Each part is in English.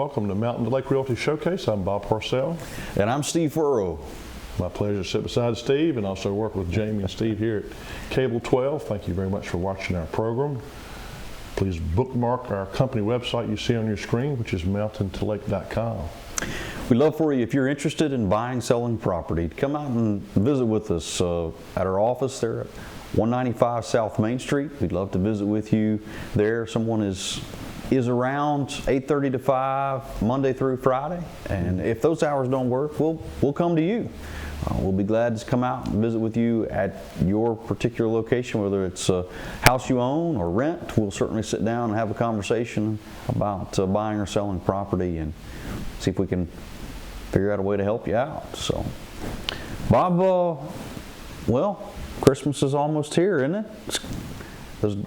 Welcome to Mountain to Lake Realty Showcase. I'm Bob Parcell. And I'm Steve Furrow. My pleasure to sit beside Steve and also work with Jamie and Steve here at Cable 12. Thank you very much for watching our program. Please bookmark our company website you see on your screen, which is mountaintolake.com. We'd love for you, if you're interested in buying, selling property, to come out and visit with us at our office there at 195 South Main Street. We'd love to visit with you there. Someone is around 8:30 to 5, Monday through Friday. And if those hours don't work, we'll come to you. We'll be glad to come out and visit with you at your particular location, whether it's a house you own or rent. We'll certainly sit down and have a conversation about buying or selling property and see if we can figure out a way to help you out. So, Bob, well, Christmas is almost here, isn't it?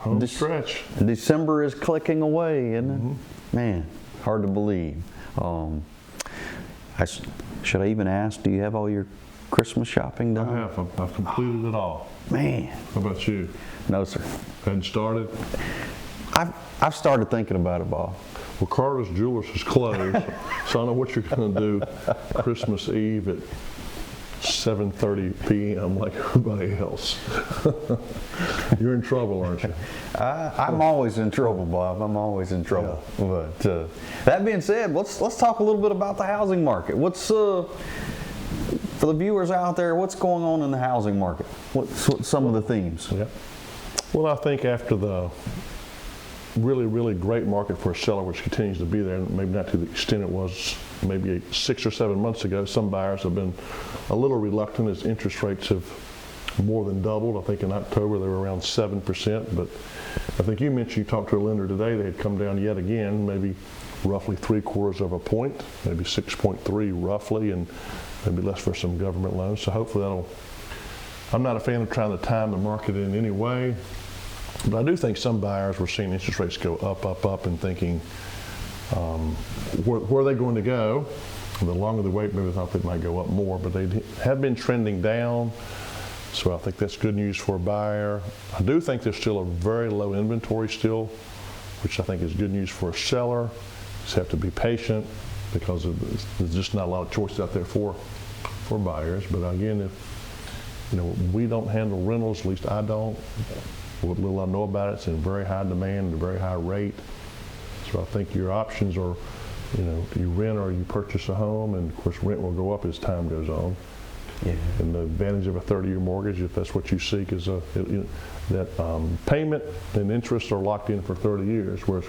Home stretch. December is clicking away, isn't it? Mm-hmm. Man, hard to believe. Should I even ask, do you have all your Christmas shopping done? I have. I've completed it all. Man. How about you? No, sir. Hadn't started? I've started thinking about it, Bob. Well, Carter's Jewelers is closed, so I don't know what you're going to do Christmas Eve at 7:30 p.m. like everybody else. You're in trouble, aren't you? I'm always in trouble, Bob. I'm always in trouble. Yeah. But that being said, let's talk a little bit about the housing market. What's for the viewers out there? What's going on in the housing market? What's some of the themes? Yeah. Well, I think after the really great market for a seller, which continues to be there, maybe not to the extent it was maybe 6 or 7 months ago, some buyers have been a little reluctant as interest rates have more than doubled. I think in October they were around 7%, but I think you mentioned you talked to a lender today, they had come down yet again, maybe roughly 3/4 of a point, maybe 6.3 roughly, and maybe less for some government loans. So hopefully that'll, I'm not a fan of trying to time the market in any way, but I do think some buyers were seeing interest rates go up and thinking, where are they going to go? The longer they wait, maybe they thought they might go up more, but they have been trending down. So I think that's good news for a buyer. I do think there's still a very low inventory still, which I think is good news for a seller. Just have to be patient because there's just not a lot of choice out there for buyers. But again, if we don't handle rentals, at least I don't. What little I know about it, it's in very high demand and a very high rate. So I think your options are, you rent or you purchase a home, and of course rent will go up as time goes on. Yeah. And the advantage of a 30-year mortgage, if that's what you seek, is that payment and interest are locked in for 30 years, whereas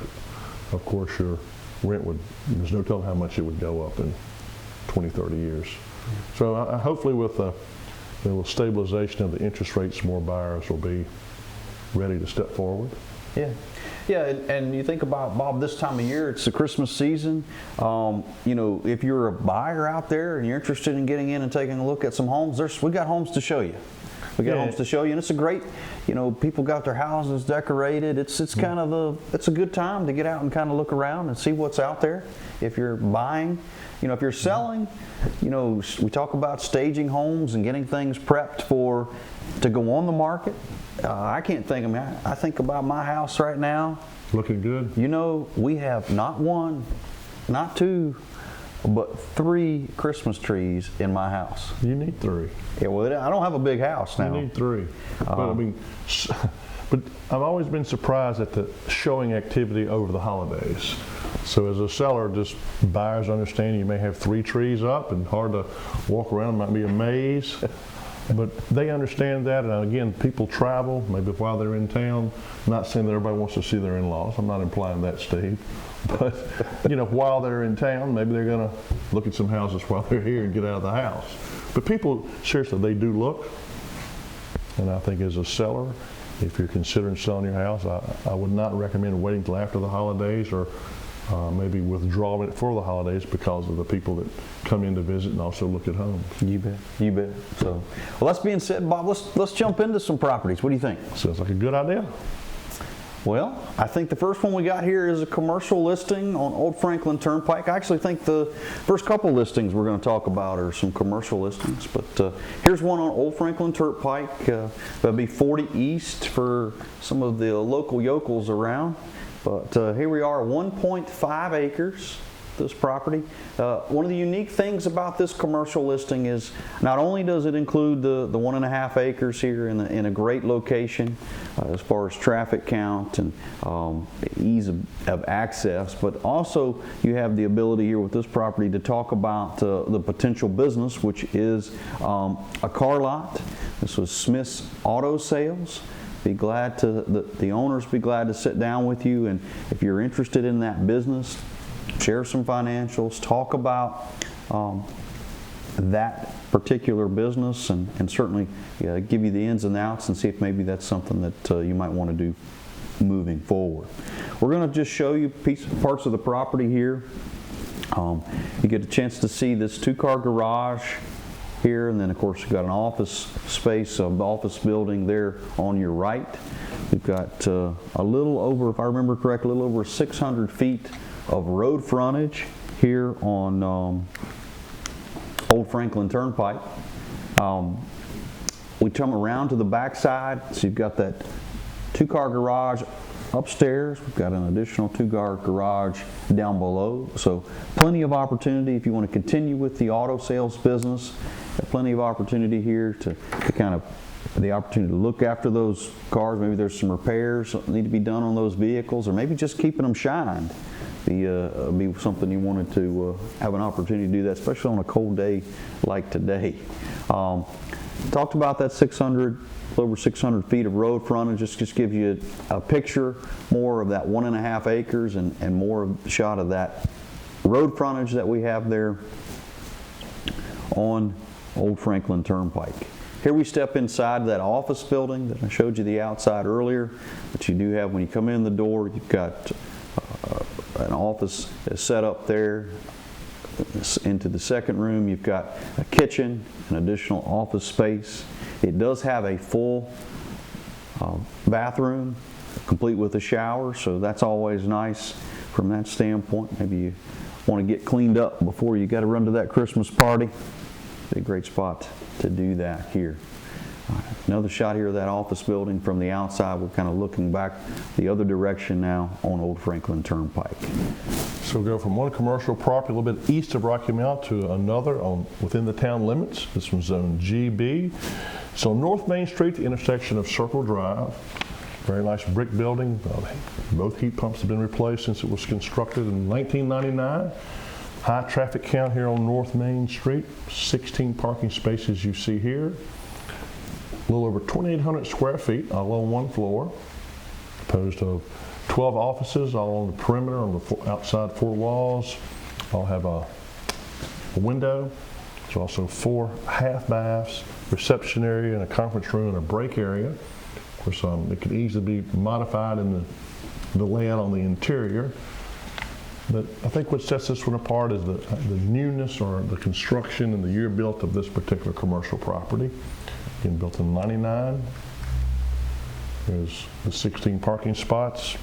of course your rent there's no telling how much it would go up in 20, 30 years. So hopefully with the stabilization of the interest rates, more buyers will be ready to step forward. Yeah, and you think about, Bob, this time of year, it's the Christmas season. If you're a buyer out there and you're interested in getting in and taking a look at some homes, we got homes to show you. We got homes to show you, and it's a great, people got their houses decorated. It's kind of it's a good time to get out and kind of look around and see what's out there. If you're buying, if you're selling, we talk about staging homes and getting things prepped to go on the market. I can't think. I think about my house right now. Looking good. We have not one, not two, but 3 Christmas trees in my house. You need 3. Yeah, well, I don't have a big house now. You need 3. But I've always been surprised at the showing activity over the holidays. So as a seller, just buyers understand you may have 3 trees up and hard to walk around, might be a maze. But they understand that, and again, people travel, maybe while they're in town. I'm not saying that everybody wants to see their in-laws. I'm not implying that, Steve. But, while they're in town, maybe they're going to look at some houses while they're here and get out of the house. But people, seriously, they do look. And I think as a seller, if you're considering selling your house, I would not recommend waiting till after the holidays or maybe withdrawing it for the holidays because of the people that come in to visit and also look at homes. You bet. So, well, that being said, Bob, let's jump into some properties. What do you think? Sounds like a good idea. Well, I think the first one we got here is a commercial listing on Old Franklin Turnpike. I actually think the first couple listings we're going to talk about are some commercial listings. But here's one on Old Franklin Turnpike. That'd be 40 East for some of the local yokels around. But here we are, 1.5 acres. this property. One of the unique things about this commercial listing is not only does it include the 1.5 acres here in a great location as far as traffic count and ease of access, but also you have the ability here with this property to talk about the potential business, which is a car lot. This was Smith's Auto Sales. Be glad to, the owners be glad to sit down with you, and if you're interested in that business, share some financials, talk about that particular business, and certainly give you the ins and outs and see if maybe that's something that you might want to do moving forward. We're going to just show you parts of the property here. You get a chance to see this 2-car garage here, and then of course you've got an office space, an office building there on your right. We've got a little over, if I remember correctly, a little over 600 feet of road frontage here on Old Franklin Turnpike. We come around to the back side, so you've got that 2-car garage upstairs. We've got an additional 2-car garage down below, so plenty of opportunity if you want to continue with the auto sales business. Plenty of opportunity here to kind of the opportunity to look after those cars. Maybe there's some repairs that need to be done on those vehicles, or maybe just keeping them shined. Be something you wanted to have an opportunity to do that, especially on a cold day like today. Talked about that over 600 feet of road frontage. Just gives you a picture more of that 1.5 acres and more of a shot of that road frontage that we have there on Old Franklin Turnpike. Here we step inside that office building that I showed you the outside earlier, but you do have, when you come in the door, you've got an office set up there. Into the second room, you've got a kitchen, an additional office space. It does have a full bathroom, complete with a shower, so that's always nice from that standpoint. Maybe you want to get cleaned up before you got to run to that Christmas party. Be a great spot to do that here. Another shot here of that office building from the outside. We're kind of looking back the other direction now on Old Franklin Turnpike. So we'll go from one commercial property a little bit east of Rocky Mount to another within the town limits. This one's Zone GB. So North Main Street, the intersection of Circle Drive. Very nice brick building. Both heat pumps have been replaced since it was constructed in 1999. High traffic count here on North Main Street. 16 parking spaces you see here. A little over 2,800 square feet all on one floor, composed of 12 offices all on the perimeter, on the outside 4 walls. All have a window. There's also 4 half baths, reception area, and a conference room and a break area. Of course, it could easily be modified in the layout on the interior. But I think what sets this one apart is the newness or the construction and the year built of this particular commercial property. Again, built in '99. There's the 16 parking spots.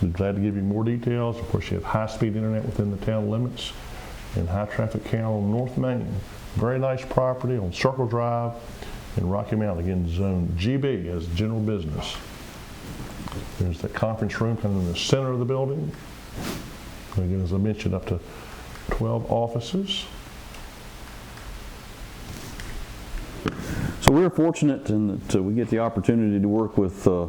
We'd be glad to give you more details. Of course, you have high-speed internet within the town limits and high traffic count on North Main. Very nice property on Circle Drive in Rocky Mount. Again, Zone GB as general business. There's the conference room kind of in the center of the building. Again, as I mentioned, up to 12 offices. So we're fortunate in that we get the opportunity to work with a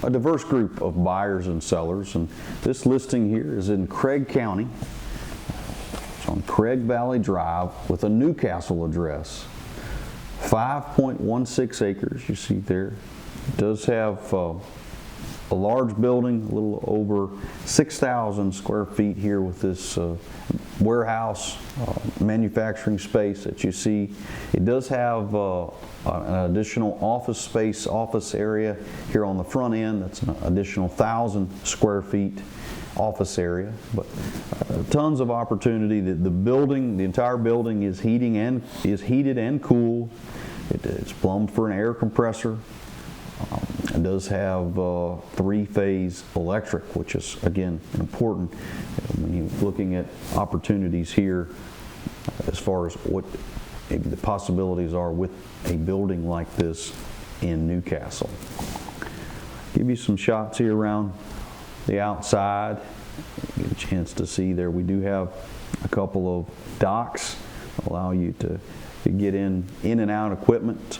diverse group of buyers and sellers, and this listing here is in Craig County. It's on Craig Valley Drive with a Newcastle address. 5.16 acres you see there. It does have a large building, a little over 6,000 square feet here with this warehouse manufacturing space that you see. It does have an additional office space, office area here on the front end. That's an additional 1,000 square feet office area, but tons of opportunity. The building, the entire building is heated and cooled. It's plumbed for an air compressor. It does have 3-phase electric, which is, again, important when you're looking at opportunities here as far as what maybe the possibilities are with a building like this in Newcastle. Give you some shots here around the outside. Get a chance to see there. We do have a couple of docks allow you to get in and out equipment.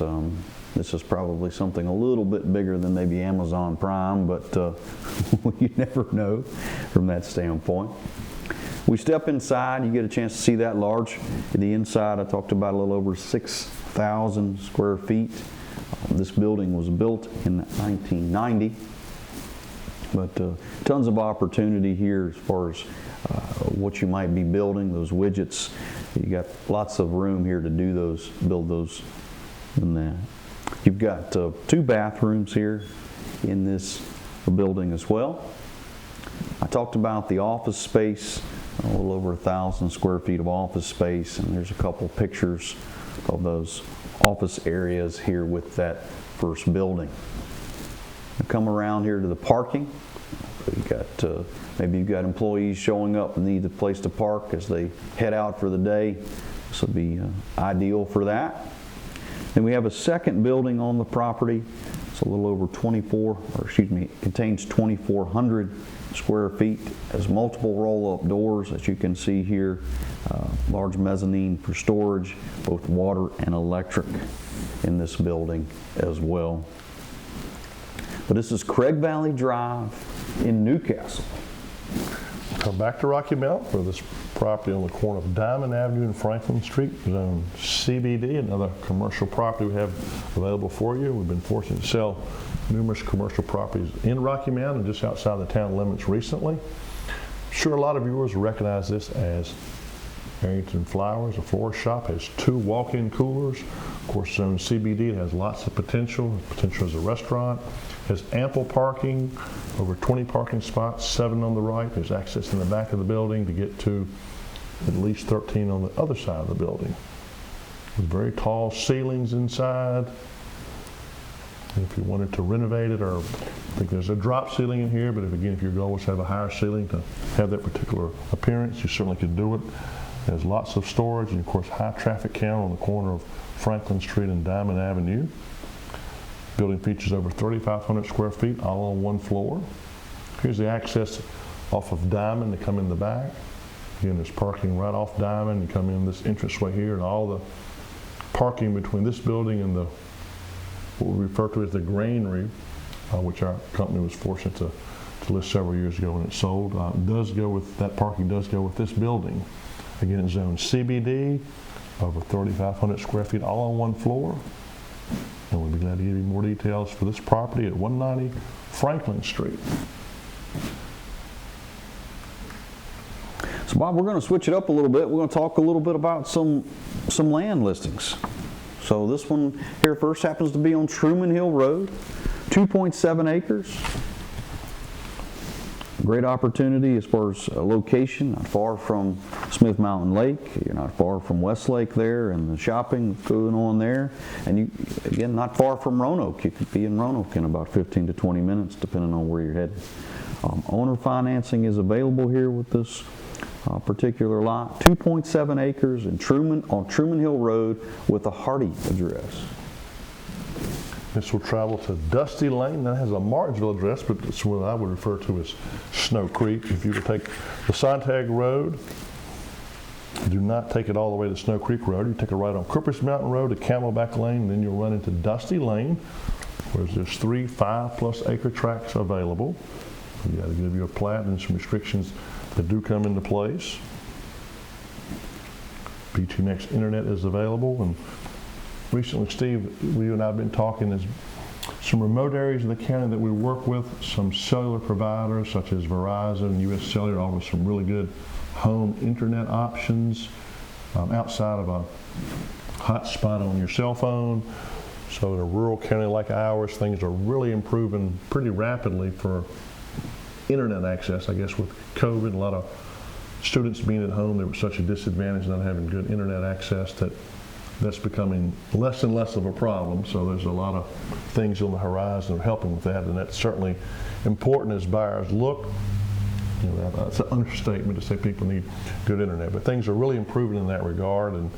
This is probably something a little bit bigger than maybe Amazon Prime, but you never know from that standpoint. We step inside, you get a chance to see that large. The inside, I talked about a little over 6,000 square feet. This building was built in 1990, but tons of opportunity here as far as what you might be building, those widgets. You got lots of room here to do those, build those. And you've got 2 bathrooms here in this building as well. I talked about the office space, a little over 1,000 square feet of office space, and there's a couple pictures of those office areas here with that first building. I come around here to the parking. You got maybe you've got employees showing up and need a place to park as they head out for the day. This would be ideal for that. Then we have a second building on the property. It's a little over contains 2,400 square feet. Has multiple roll-up doors, as you can see here. Large mezzanine for storage, both water and electric in this building as well. But this is Craig Valley Drive in Newcastle. Come back to Rocky Mount for this property on the corner of Diamond Avenue and Franklin Street, zone CBD, another commercial property we have available for you. We've been fortunate to sell numerous commercial properties in Rocky Mount and just outside the town limits recently. I'm sure a lot of viewers recognize this as Harrington Flowers, a florist shop, has 2 walk-in coolers. Of course, zone CBD, it has lots of potential as a restaurant. Has ample parking, over 20 parking spots, 7 on the right. There's access in the back of the building to get to at least 13 on the other side of the building. With very tall ceilings inside. And if you wanted to renovate it, or I think there's a drop ceiling in here, but if your goal was to have a higher ceiling to have that particular appearance, you certainly could do it. There's lots of storage and of course high traffic count on the corner of Franklin Street and Diamond Avenue. Building features over 3,500 square feet, all on 1 floor. Here's the access off of Diamond to come in the back. Again, there's parking right off Diamond. You come in this entranceway here, and all the parking between this building and what we refer to as the granary, which our company was fortunate to list several years ago when it sold, that parking does go with this building. Again, it's zone CBD, over 3,500 square feet, all on 1 floor. And we'll be glad to give you more details for this property at 190 Franklin Street. So Bob, we're going to switch it up a little bit. We're going to talk a little bit about some land listings. So this one here first happens to be on Truman Hill Road, 2.7 acres. Great opportunity as far as location, not far from Smith Mountain Lake. You're not far from Westlake there and the shopping going on there. And you, again, not far from Roanoke. You could be in Roanoke in about 15 to 20 minutes, depending on where you're headed. Owner financing is available here with this particular lot. 2.7 acres on Truman Hill Road with a Hardy address. This will travel to Dusty Lane. That has a Martinsville address, but it's what I would refer to as Snow Creek. If you were to take the Sontag Road, do not take it all the way to Snow Creek Road. You take a right on Crippers Mountain Road to Camelback Lane, and then you'll run into Dusty Lane, where there's 3 5+ acre tracts available. You got to give you a plat and some restrictions that do come into place. BTNX Internet is available, and recently, Steve, you and I have been talking. There's some remote areas in the county that we work with, some cellular providers such as Verizon, US Cellular offer some really good home internet options outside of a hotspot on your cell phone. So in a rural county like ours, things are really improving pretty rapidly for internet access. I guess with COVID, a lot of students being at home, there was such a disadvantage not having good internet access that's becoming less and less of a problem. So there's a lot of things on the horizon that are helping with that, and that's certainly important as buyers look That's an understatement to say people need good internet, but things are really improving in that regard, and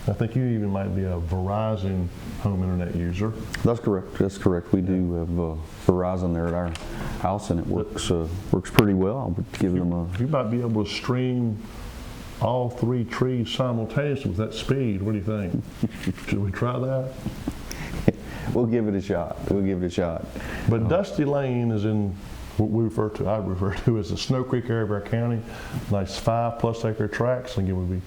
I think you even might be a Verizon home internet user. That's correct. That's correct. We do have Verizon there at our house, and it works pretty well. I'll be giving them a. You might be able to stream all 3 trees simultaneously with that speed. What do you think? Should we try that? We'll give it a shot. We'll give it a shot. But Dusty Lane is in what I refer to as the Snow Creek area of our county. Nice 5+ acre tracts. Again, we'd be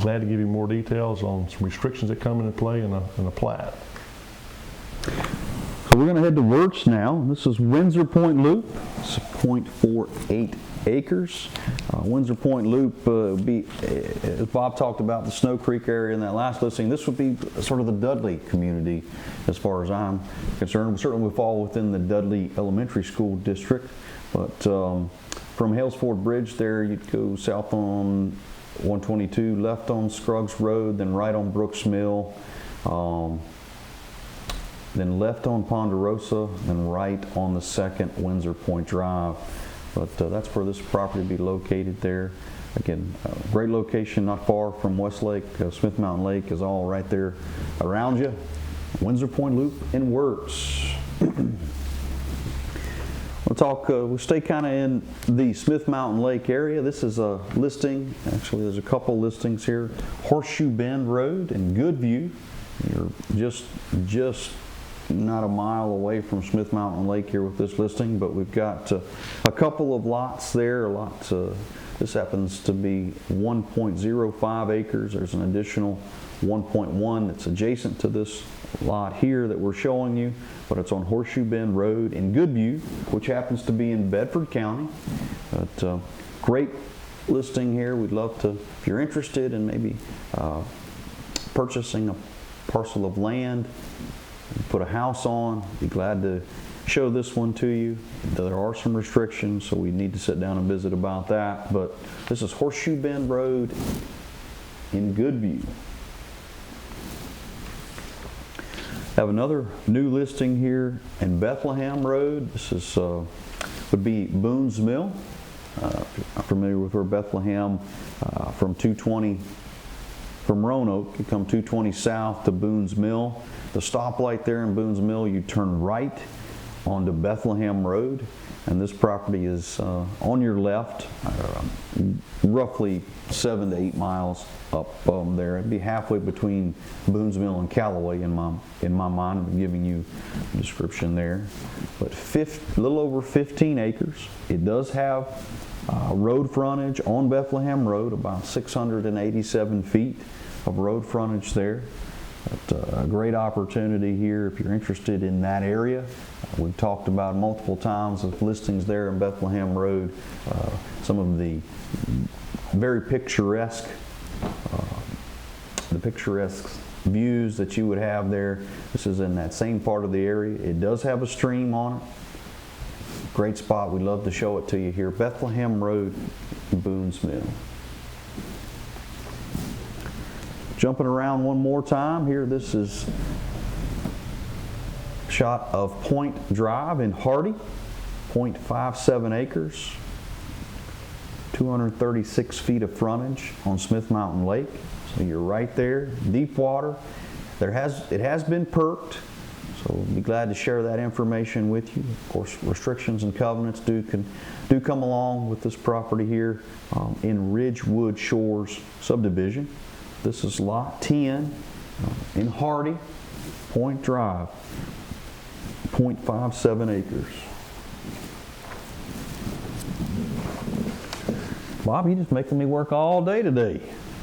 glad to give you more details on some restrictions that come into play in a plat. So we're going to head to Wirtz now. This is Windsor Point Loop. It's 0.48 acres. Windsor Point Loop would be, as Bob talked about, the Snow Creek area in that last listing. This would be sort of the Dudley community as far as I'm concerned. We certainly would fall within the Dudley Elementary School District. But from Halesford Bridge there, you'd go south on 122, left on Scruggs Road, then right on Brooks Mill, then left on Ponderosa, then right on the second Windsor Point Drive. But that's where this property would be located there. Again, great location, not far from Westlake. Smith Mountain Lake is all right there around you. Windsor Point Loop in Wirtz. We'll stay kind of in the Smith Mountain Lake area. This is a listing. Actually, there's a couple listings here. Horseshoe Bend Road in Goodview. You're just not a mile away from Smith Mountain Lake here with this listing, but we've got a couple of lots there. This happens to be 1.05 acres. There's an additional 1.1 that's adjacent to this lot here that we're showing you, but it's on Horseshoe Bend Road in Goodview, which happens to be in Bedford County. But great listing here. We'd love to, if you're interested in maybe purchasing a parcel of land, put a house on, be glad to show this one to you. There are some restrictions, so we need to sit down and visit about that. But this is Horseshoe Bend Road in Goodview. Have another new listing here in Bethlehem Road. This is would be Boone's Mill. I'm familiar with where Bethlehem from 220 from Roanoke. You come 220 south to Boone's Mill. The stoplight there in Boone's Mill, you turn right onto Bethlehem Road, and this property is on your left, roughly 7 to 8 miles up there. It'd be halfway between Boone's Mill and Callaway in my mind. I'm giving you a description there. But a little over 15 acres. It does have road frontage on Bethlehem Road, about 687 feet of road frontage there. But a great opportunity here if you're interested in that area. We've talked about multiple times of listings there in Bethlehem Road. Some of the very picturesque, views that you would have there. This is in that same part of the area. It does have a stream on it. Great spot. We'd love to show it to you here. Bethlehem Road, Boone's Mill. Jumping around one more time here, this is a shot of Point Drive in Hardy, 0.57 acres, 236 feet of frontage on Smith Mountain Lake. So you're right there, deep water. It has been perked, so we'll be glad to share that information with you. Of course, restrictions and covenants do come along with this property here in Ridgewood Shores subdivision. This is lot 10 in Hardy, Point Drive, 0.57 acres. Bob, you're just making me work all day today.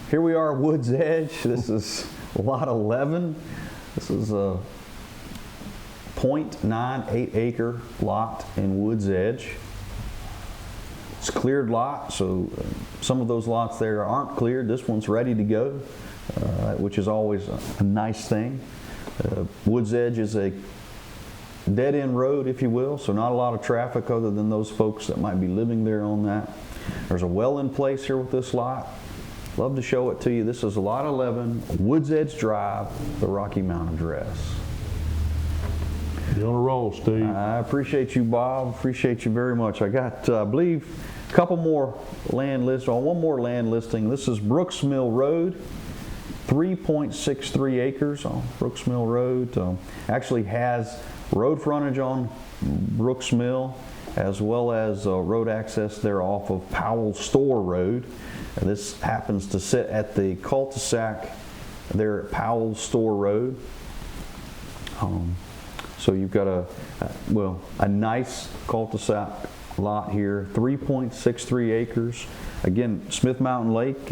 Here we are at Woods Edge. This is lot 11. This is a 0.98 acre lot in Woods Edge. It's a cleared lot, so some of those lots there aren't cleared. This one's ready to go, which is always a nice thing. Woods Edge is a dead-end road, if you will, so not a lot of traffic other than those folks that might be living there on that. There's a well in place here with this lot. Love to show it to you. This is lot 11, Woods Edge Drive, the Rocky Mountain address. You're on a roll, Steve. I appreciate you, Bob. Appreciate you very much. I got, I believe, Couple more land list, or one more land listing. This is Brooks Mill Road, 3.63 acres on Brooks Mill Road. Actually has road frontage on Brooks Mill, as well as road access there off of Powell Store Road. And this happens to sit at the cul-de-sac there at Powell Store Road. So you've got a nice cul-de-sac lot here, 3.63 acres. Again, Smith Mountain Lake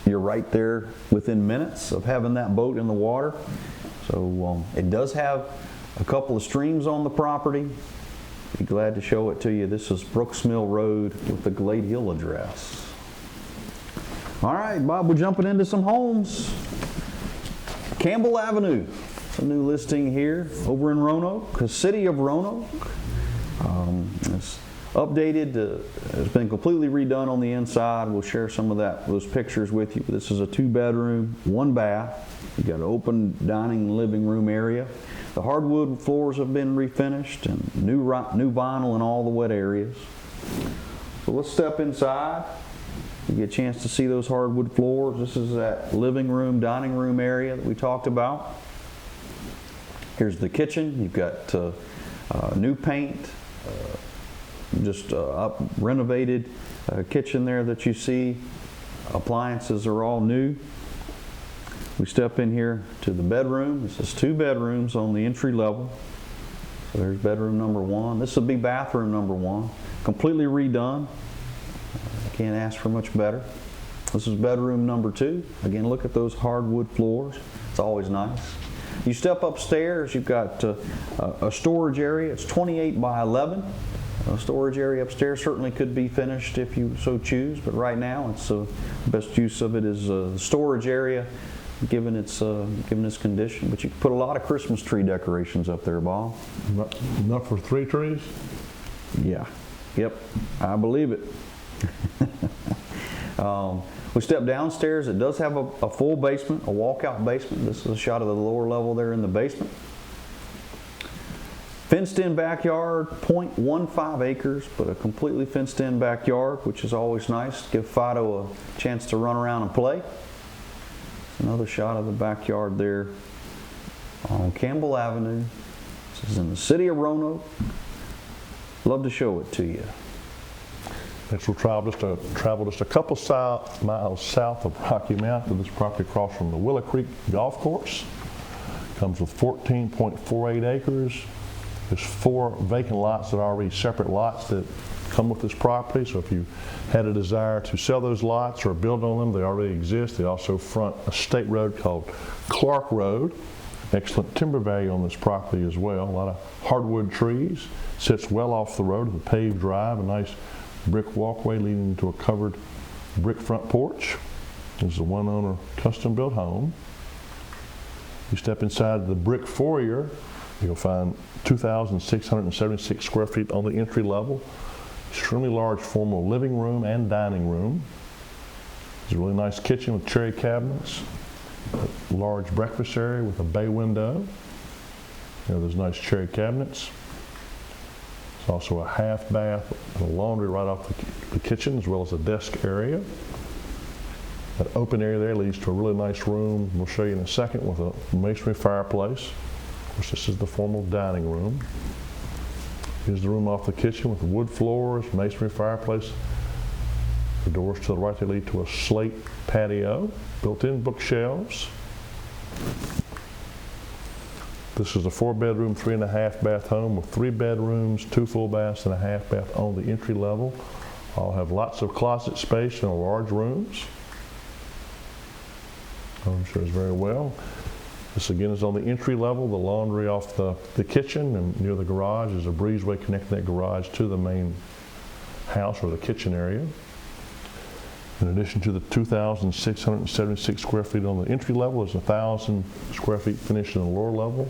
you're right there within minutes of having that boat in the water. So it does have a couple of streams on the property. Be glad to show it to you. This is Brooks Mill Road with the Glade Hill address. All right, Bob, we're jumping into some homes. Campbell Avenue, a new listing here over in Roanoke, the city of Roanoke. It's updated, it's been completely redone on the inside. We'll share some of those pictures with you. This is a 2-bedroom, 1 bath. You've got an open dining and living room area. The hardwood floors have been refinished and new vinyl in all the wet areas. So let's step inside. You get a chance to see those hardwood floors. This is that living room, dining room area that we talked about. Here's the kitchen. You've got new paint, just renovated kitchen there that you see. Appliances are all new. We step in here to the bedroom. This is 2 bedrooms on the entry level. So there's bedroom number 1. This will be bathroom number 1. Completely redone. Can't ask for much better. This is bedroom number 2. Again, look at those hardwood floors. It's always nice. You step upstairs, you've got a storage area. It's 28 by 11. A storage area upstairs certainly could be finished if you so choose, but right now it's the best use of it is the storage area, given its condition. But you can put a lot of Christmas tree decorations up there, Bob. Enough for 3 trees? Yeah. Yep. I believe it. We step downstairs. It does have a full basement, a walkout basement. This is a shot of the lower level there in the basement. Fenced in backyard, 0.15 acres, but a completely fenced in backyard, which is always nice. Give Fido a chance to run around and play. Another shot of the backyard there on Campbell Avenue. This is in the city of Roanoke. Love to show it to you. Next we'll travel just a couple miles south of Rocky Mount to this property across from the Willow Creek Golf Course. Comes with 14.48 acres. There's 4 vacant lots that are already separate lots that come with this property. So if you had a desire to sell those lots or build on them, they already exist. They also front a state road called Clark Road. Excellent timber value on this property as well. A lot of hardwood trees. Sits well off the road with a paved drive, a nice brick walkway leading to a covered brick front porch. This is a 1-owner custom built home. You step inside the brick foyer, you'll find 2,676 square feet on the entry level. Extremely large formal living room and dining room. It's a really nice kitchen with cherry cabinets. A large breakfast area with a bay window. Those nice cherry cabinets. There's also a half bath and a laundry right off the kitchen, as well as a desk area. That open area there leads to a really nice room, we'll show you in a second, with a masonry fireplace. Of course, this is the formal dining room. Here's the room off the kitchen with wood floors, masonry fireplace. The doors to the right, they lead to a slate patio, built-in bookshelves. This is a 4-bedroom, 3.5-bath home with 3 bedrooms, 2 full baths, and a half bath on the entry level. All have lots of closet space and large rooms. Home shows very well. This again is on the entry level, the laundry off the kitchen, and near the garage is a breezeway connecting that garage to the main house or the kitchen area. In addition to the 2,676 square feet on the entry level, there's 1,000 square feet finished in the lower level.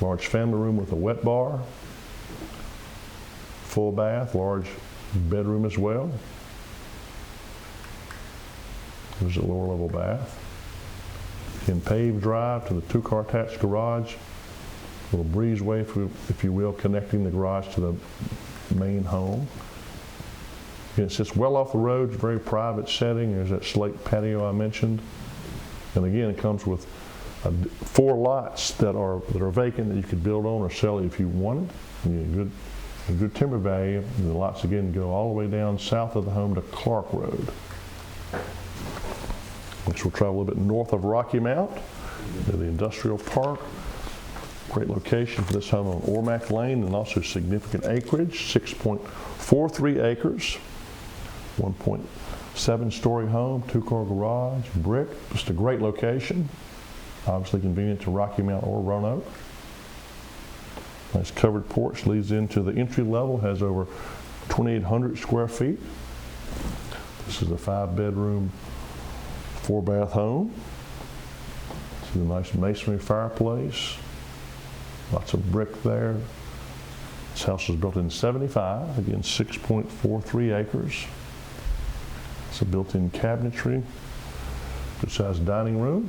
Large family room with a wet bar. Full bath, large bedroom as well. There's a lower level bath. Again, paved drive to the 2-car attached garage. A little breezeway, if you will, connecting the garage to the main home. It sits well off the road, it's a very private setting. There's that slate patio I mentioned. And again, it comes with 4 lots that are vacant that you could build on or sell if you wanted. And you get a good timber value. And the lots again go all the way down south of the home to Clark Road. Next we'll travel a little bit north of Rocky Mount to the industrial park. Great location for this home on Ormac Lane, and also significant acreage, 6.43 acres, 1.7-story home, 2-car garage, brick. Just a great location. Obviously convenient to Rocky Mount or Roanoke. Nice covered porch leads into the entry level, has over 2,800 square feet. This is a 5-bedroom, 4-bath home. See the nice masonry fireplace. Lots of brick there. This house was built in '75, again 6.43 acres. It's a built-in cabinetry, good-sized dining room,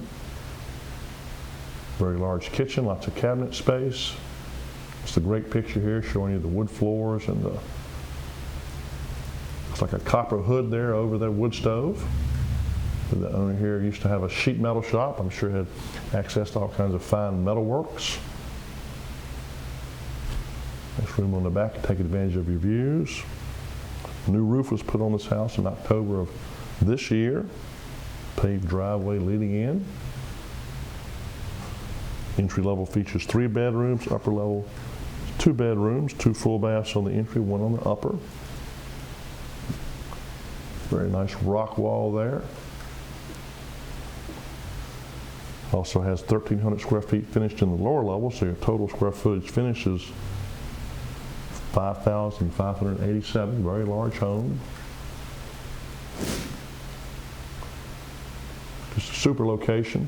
very large kitchen, lots of cabinet space. It's a great picture here showing you the wood floors and looks like a copper hood there over the wood stove. The owner here used to have a sheet metal shop. I'm sure had access to all kinds of fine metal works. Nice room on the back to take advantage of your views. A new roof was put on this house in October of this year. Paved driveway leading in. Entry level features 3 bedrooms, upper level 2 bedrooms, 2 full baths on the entry, 1 on the upper. Very nice rock wall there. Also has 1,300 square feet finished in the lower level, so your total square footage finish is 5,587, very large home. Just a super location.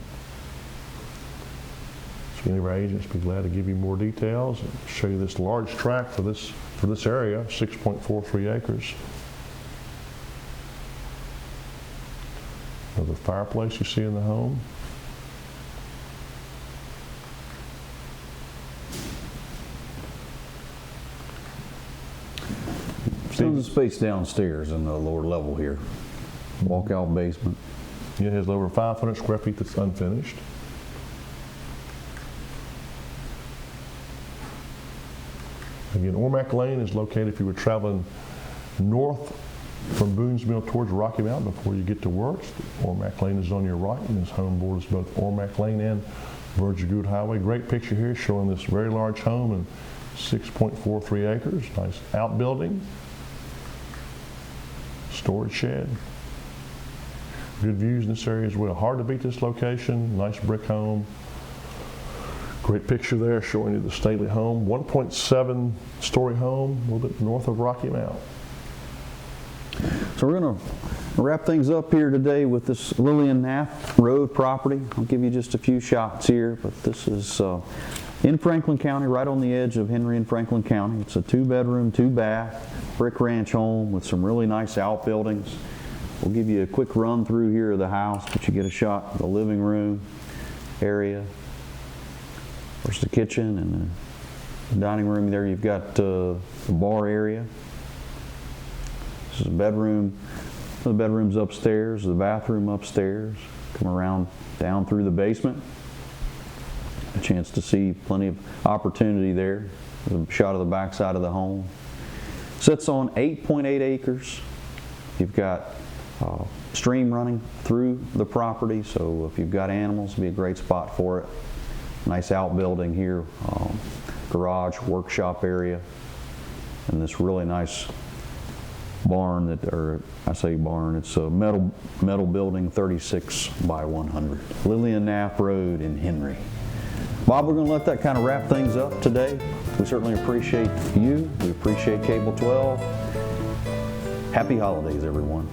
So any of our agents will be glad to give you more details and show you this large tract for this area, 6.43 acres. Another fireplace you see in the home. Tons of space downstairs in the lower level here. Walkout basement. Yeah, it has over 500 square feet that's unfinished. Again, Ormac Lane is located if you were traveling north from Boone's Mill towards Rocky Mountain before you get to Works. Ormac Lane is on your right, and this home borders both Ormac Lane and Virgin Good Highway. Great picture here showing this very large home and 6.43 acres. Nice outbuilding. Storage shed. Good views in this area as well. Hard to beat this location. Nice brick home. Great picture there showing you the stately home. 1.7-story home a little bit north of Rocky Mount. So we're going to wrap things up here today with this Lillian Knapp Road property. I'll give you just a few shots here, but this is in Franklin County, right on the edge of Henry and Franklin County. It's a 2-bedroom, 2-bath, brick ranch home with some really nice outbuildings. We'll give you a quick run through here of the house, but you get a shot of the living room area. There's the kitchen and the dining room there. You've got the bar area. This is a bedroom. The bedroom's upstairs, the bathroom upstairs. Come around down through the basement. A chance to see plenty of opportunity there. There's a shot of the back side of the home. Sits on 8.8 acres. You've got stream running through the property, so if you've got animals, it'd be a great spot for it. Nice outbuilding here, garage, workshop area, and this really nice barn or I say barn, it's a metal building, 36 by 100. Lillian Knapp Road in Henry. Bob, we're going to let that kind of wrap things up today. We certainly appreciate you. We appreciate Cable 12. Happy holidays, everyone.